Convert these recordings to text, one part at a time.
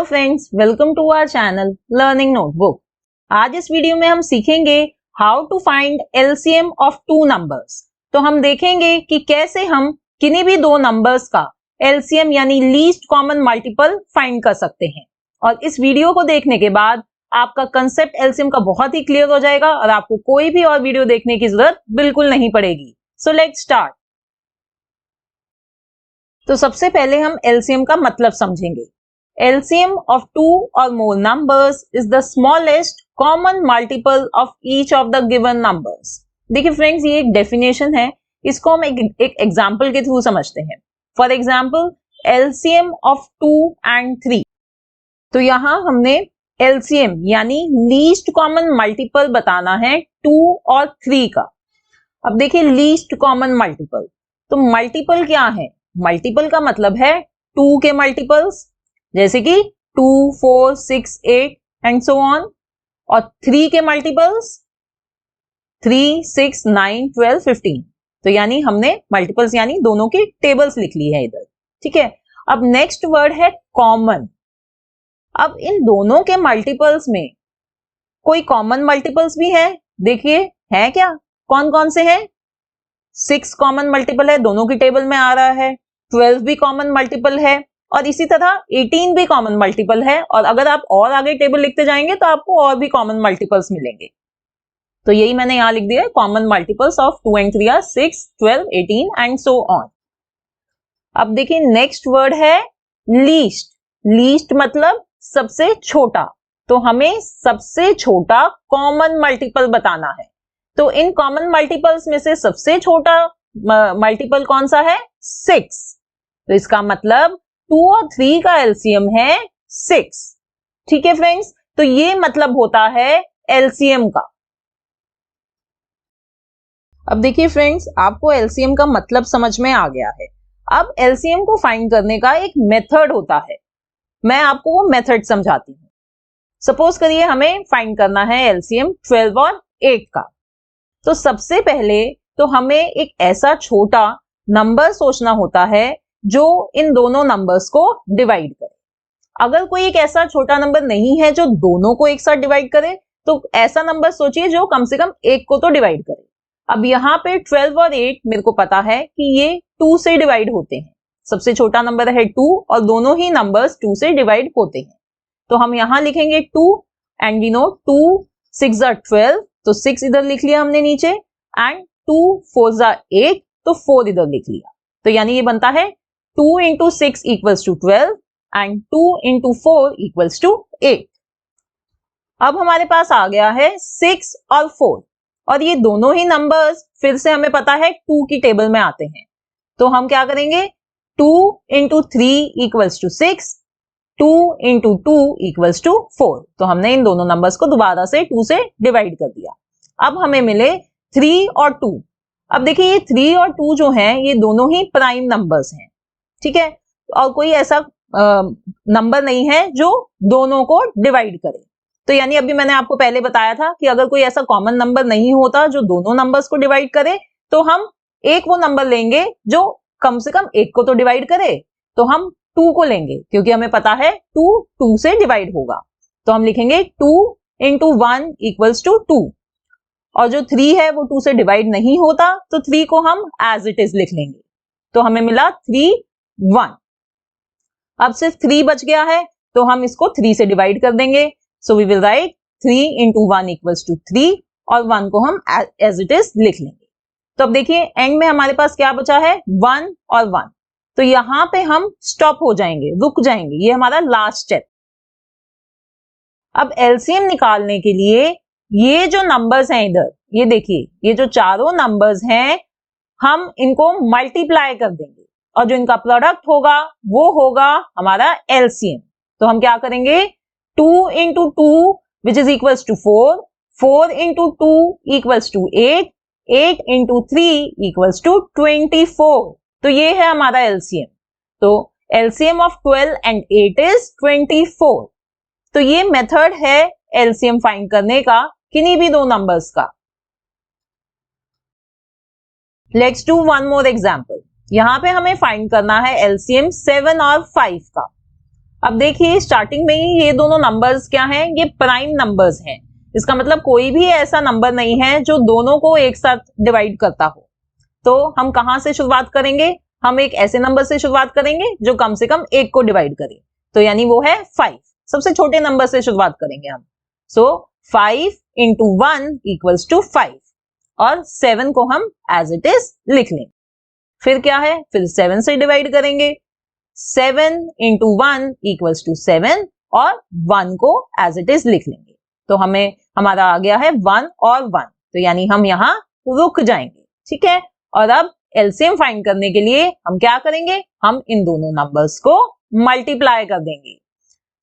Friends, welcome to our channel learning notebook. आज इस video में हम सीखेंगे how to find LCM of two numbers. तो हम देखेंगे कि कैसे हम किन्हीं भी दो नंबर्स का एलसीएम यानी लीस्ट कॉमन मल्टीपल फाइंड कर सकते हैं। और इस वीडियो को देखने के बाद आपका कंसेप्ट एलसीएम का बहुत ही क्लियर हो जाएगा और आपको कोई भी और वीडियो देखने की जरूरत बिल्कुल नहीं पड़ेगी। So let's start. तो सबसे पहले हम एलसीएम का मतलब समझेंगे। LCM of two or more numbers is the smallest common multiple of each of the given numbers। देखिए फ्रेंड्स, ये एक डेफिनेशन है, इसको हम एक एग्जाम्पल के थ्रू समझते हैं। For example LCM of 2 and 3। तो यहां हमने LCM यानी लीस्ट कॉमन मल्टीपल बताना है 2 और 3 का। अब देखिए लीस्ट कॉमन मल्टीपल, तो मल्टीपल क्या है? मल्टीपल का मतलब है 2 के मल्टीपल्स, जैसे कि 2, 4, 6, 8 एंड सो ऑन। और 3 के मल्टीपल्स 3, 6, 9, 12, 15। तो यानी हमने मल्टीपल्स यानी दोनों की टेबल्स लिख ली है इधर। ठीक है, अब नेक्स्ट वर्ड है कॉमन। अब इन दोनों के मल्टीपल्स में कोई कॉमन मल्टीपल्स भी है, देखिए है क्या, कौन कौन से हैं? 6 कॉमन मल्टीपल है, दोनों की टेबल में आ रहा है। 12 भी कॉमन मल्टीपल है और इसी तरह 18 भी कॉमन मल्टीपल है। और अगर आप और आगे टेबल लिखते जाएंगे तो आपको और भी कॉमन मल्टीपल्स मिलेंगे। तो यही मैंने यहां लिख दिया है, common multiples of 2 and 3 are 6, 12, 18 and so on. अब देखिए नेक्स्ट वर्ड है लीस्ट। लीस्ट मतलब सबसे छोटा, तो हमें सबसे छोटा कॉमन मल्टीपल बताना है। तो इन कॉमन मल्टीपल्स में से सबसे छोटा मल्टीपल कौन सा है? 6। तो इसका मतलब 2 और 3 का एलसीएम है 6। ठीक है फ्रेंड्स, तो ये मतलब होता है एलसीएम का। अब देखिए फ्रेंड्स, आपको एलसीएम का मतलब समझ में आ गया है। अब एलसीएम को फाइंड करने का एक मेथड होता है, मैं आपको वो मेथड समझाती हूं। सपोज करिए हमें फाइंड करना है एलसीएम 12 और 8 का। तो सबसे पहले तो हमें एक ऐसा छोटा नंबर सोचना होता है जो इन दोनों नंबर्स को डिवाइड करे। अगर कोई एक ऐसा छोटा नंबर नहीं है जो दोनों को एक साथ डिवाइड करे, तो ऐसा नंबर सोचिए जो कम से कम एक को तो डिवाइड करे। अब यहाँ पे 12 और 8 मेरे को पता है कि ये 2 से डिवाइड होते हैं। सबसे छोटा नंबर है 2 और दोनों ही नंबर्स 2 से डिवाइड होते हैं। तो हम यहां लिखेंगे 2 एंड वी नो 2 6 are 12, तो 6 इधर लिख लिया हमने नीचे, एंड 2 4 are 8, तो 4 इधर लिख लिया। तो यानी ये बनता है 2 into 6 equals to 12 and 2 into 4 equals to 8। अब हमारे पास आ गया है 6 और 4, और ये दोनों ही नंबर्स फिर से हमें पता है 2 की टेबल में आते हैं। तो हम क्या करेंगे? 2 into 3 equals to 6, 2 into 2 equals to 4। तो हमने इन दोनों नंबर्स को दोबारा से 2 से डिवाइड कर दिया। अब हमें मिले 3 और 2। अब देखिए ये 3 और 2 जो हैं ये दोनों ही प्राइम नंबर्स हैं। ठीक है, और कोई ऐसा नंबर नहीं है जो दोनों को डिवाइड करे। तो यानी अभी मैंने आपको पहले बताया था कि अगर कोई ऐसा कॉमन नंबर नहीं होता जो दोनों नंबर्स को डिवाइड करे, तो हम एक वो नंबर लेंगे जो कम से कम एक को तो डिवाइड करे। तो हम 2 को लेंगे, क्योंकि हमें पता है 2 से डिवाइड होगा। तो हम लिखेंगे 2 into 1 equals to 2। और जो 3 है वो 2 से डिवाइड नहीं होता, तो 3 को हम एज इट इज लिख लेंगे। तो हमें मिला 3, 1। अब सिर्फ 3 बच गया है, तो हम इसको 3 से डिवाइड कर देंगे। So we will write 3 into 1 equals to 3, और 1 को हम एज इट इज लिख लेंगे। तो अब देखिए एंड में हमारे पास क्या बचा है? 1 और 1। तो यहां पे हम स्टॉप हो जाएंगे, रुक जाएंगे, ये हमारा लास्ट स्टेप। अब एलसीएम निकालने के लिए ये जो नंबर्स हैं इधर, ये देखिए ये जो चारों नंबर्स हैं, हम इनको मल्टीप्लाई कर देंगे और जो इनका प्रोडक्ट होगा वो होगा हमारा एलसीएम। तो हम क्या करेंगे? 2 into 2 which is equals to 4, 4 into 2 equals to 8, 8 into 3 equals to 24। तो ये है हमारा एलसीएम। तो एलसीएम ऑफ 12 and 8 is 24। तो ये मेथड है एलसीएम फाइंड करने का किन्हीं भी दो नंबर्स का। Let's do one more example. यहां पे हमें फाइंड करना है एलसीएम 7 और 5 का। अब देखिए स्टार्टिंग में ही ये दोनों नंबर्स क्या हैं, ये प्राइम नंबर्स हैं। इसका मतलब कोई भी ऐसा नंबर नहीं है जो दोनों को एक साथ डिवाइड करता हो। तो हम कहां से शुरुआत करेंगे, हम एक ऐसे नंबर से शुरुआत करेंगे जो कम से कम एक को डिवाइड करे, तो यानी वो है 5। सबसे छोटे नंबर से शुरुआत करेंगे हम। सो 5 इंटू 1 इक्वल्स टू 5 और 7 को हम एज इट इज लिख लेंगे। फिर क्या है, फिर 7 से डिवाइड करेंगे। 7 इंटू 1 इक्वल्स टू 7 और 1 को एज इट इज लिख लेंगे। तो हमें हमारा आ गया है 1 और 1, तो यानी हम यहाँ रुक जाएंगे। ठीक है, और अब एलसीएम फाइंड करने के लिए हम क्या करेंगे, हम इन दोनों नंबर्स को मल्टीप्लाई कर देंगे।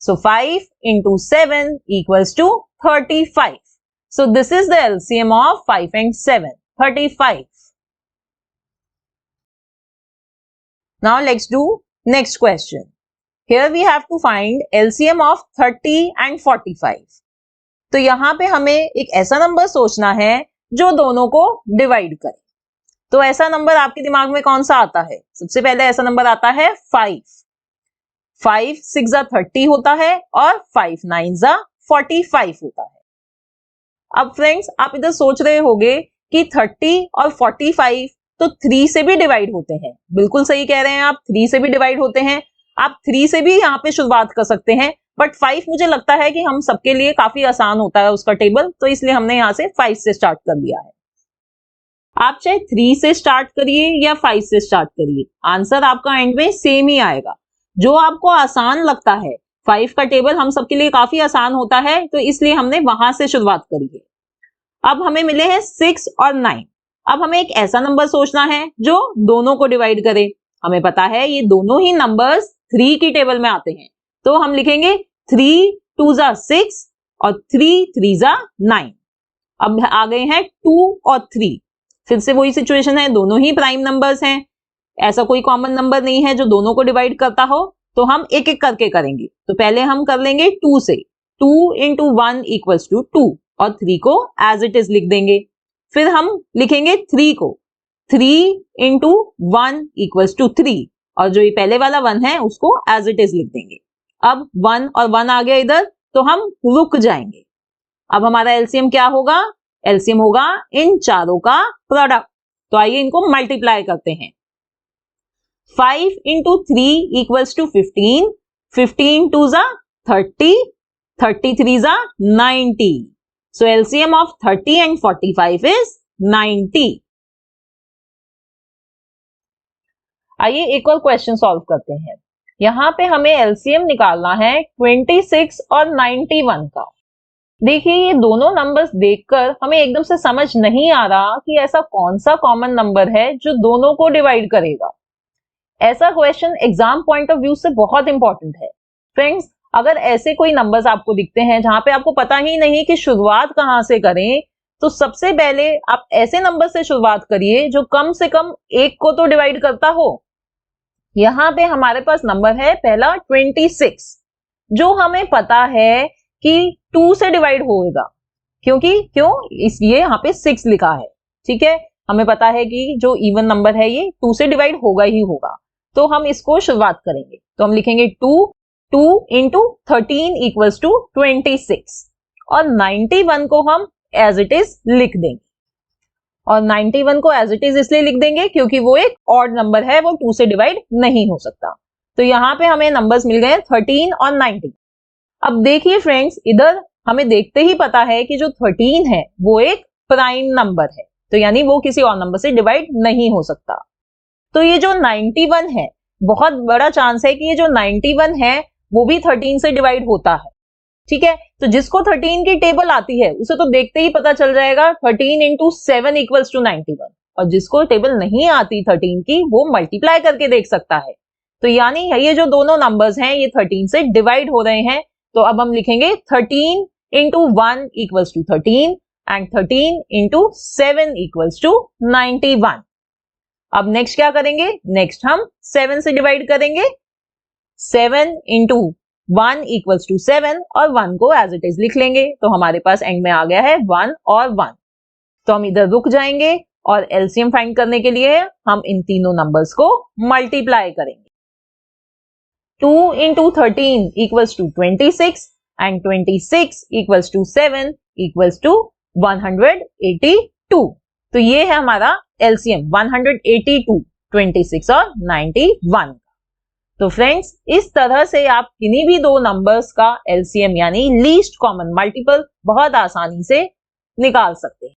So 5 into 7 equals to 35। So this is the LCM of 5 and 7, 35. Now let's do next question. Here we have to find LCM of 30 and 45. तो यहां पे हमें एक ऐसा नंबर सोचना है जो दोनों को डिवाइड करे। तो ऐसा नंबर आपके दिमाग में कौन सा आता है, सबसे पहले ऐसा नंबर आता है 5। 5 6 30 होता है और 5 9 45 होता है। अब फ्रेंड्स आप इधर सोच रहे होंगे कि 30 और 45 तो 3 से भी डिवाइड होते हैं। बिल्कुल सही कह रहे हैं आप, 3 से भी डिवाइड होते हैं। आप 3 से भी यहाँ पे शुरुआत कर सकते हैं, बट 5 मुझे लगता है कि हम सबके लिए काफी आसान होता है उसका टेबल, तो इसलिए हमने यहाँ से 5 से स्टार्ट कर दिया है। आप चाहे 3 से स्टार्ट करिए या 5 से स्टार्ट करिए, आंसर आपका एंड में सेम ही आएगा। जो आपको आसान लगता है, 5 का टेबल हम सबके लिए काफी आसान होता है, तो इसलिए हमने वहां से शुरुआत करी है। अब हमें मिले हैं 6 और 9। अब हमें एक ऐसा नंबर सोचना है जो दोनों को डिवाइड करे। हमें पता है ये दोनों ही नंबर्स 3 की टेबल में आते हैं, तो हम लिखेंगे 3 2 6 और 3 3 9। अब आ गए हैं 2 और 3। फिर से वही सिचुएशन है, दोनों ही प्राइम नंबर्स हैं, ऐसा कोई कॉमन नंबर नहीं है जो दोनों को डिवाइड करता हो, तो हम एक एक करके करेंगे। तो पहले हम कर लेंगे 2 से। 2 इंटू 1 इक्वल्स टू 2 और 3 को एज इट इज लिख देंगे। फिर हम लिखेंगे 3 को। 3 इंटू 1 इक्वल्स टू 3 और जो ये पहले वाला 1 है उसको एज इट इज लिख देंगे। अब 1 और 1 आ गया इधर, तो हम रुक जाएंगे। अब हमारा एलसीएम क्या होगा, एलसीएम होगा इन चारों का प्रोडक्ट। तो आइए इनको मल्टीप्लाई करते हैं। 5 into 3 equals to 15, 15 2 30, 33 90। So LCM of 30 and 45 is 90. आइए एक और क्वेश्चन सॉल्व करते हैं। यहाँ पे हमें LCM निकालना है 26 और 91 का। देखिए ये दोनों नंबर्स देखकर हमें एकदम से समझ नहीं आ रहा कि ऐसा कौन सा कॉमन नंबर है जो दोनों को डिवाइड करेगा। ऐसा question exam point of view से बहुत इंपॉर्टेंट है। फ्रेंड्स अगर ऐसे कोई नंबर्स आपको दिखते हैं जहां पे आपको पता ही नहीं कि शुरुआत कहां से करें, तो सबसे पहले आप ऐसे नंबर से शुरुआत करिए जो कम से कम एक को तो डिवाइड करता हो। यहाँ पे हमारे पास नंबर है पहला 26, जो हमें पता है कि 2 से डिवाइड होगा, क्यों इसलिए यहाँ पे 6 लिखा है। ठीक है, हमें पता है कि जो इवन नंबर है ये 2 से डिवाइड होगा ही होगा, तो हम इसको शुरुआत करेंगे। तो हम लिखेंगे 2 इंटू 13 इक्वल्स टू 26 और 91 को हम एज इट इज लिख देंगे। और 91 को एज इट इज इसलिए लिख देंगे क्योंकि वो एक ऑड नंबर है, वो 2 से डिवाइड नहीं हो सकता। तो यहाँ पे हमें नंबर्स मिल गए 13 और 19। अब देखिए फ्रेंड्स, इधर हमें देखते ही पता है कि जो 13 है वो एक प्राइम नंबर है, तो यानी वो किसी और नंबर से डिवाइड नहीं हो सकता। तो ये जो 91 है, बहुत बड़ा चांस है कि ये जो 91 है वो भी 13 से डिवाइड होता है। ठीक है, तो जिसको 13 की टेबल आती है उसे तो देखते ही पता चल जाएगा 13 इंटू 7 इक्वल्स टू 91, और जिसको टेबल नहीं आती 13 की वो मल्टीप्लाई करके देख सकता है। तो यानी ये जो दोनों नंबर्स हैं ये 13 से डिवाइड हो रहे हैं। तो अब हम लिखेंगे 13 into 1 equals to 13 and 13 into 7 equals to 91। अब नेक्स्ट क्या करेंगे, नेक्स्ट हम 7 से डिवाइड करेंगे। 7 इंटू 1 इक्वल्स टू 7 और 1 को एज इट इज लिख लेंगे। तो हमारे पास एंड में आ गया है 1 और 1। तो हम इधर रुक जाएंगे और एलसीएम फाइंड करने के लिए हम इन तीनों नंबर्स को मल्टीप्लाई करेंगे। 2 into 13 equals to 26 and 26 equals to 7 equals to 182. तो ये है हमारा LCM 182, 26 और 91। तो फ्रेंड्स, इस तरह से आप किन्हीं भी दो नंबर्स का LCM यानी लीस्ट कॉमन मल्टीपल बहुत आसानी से निकाल सकते हैं।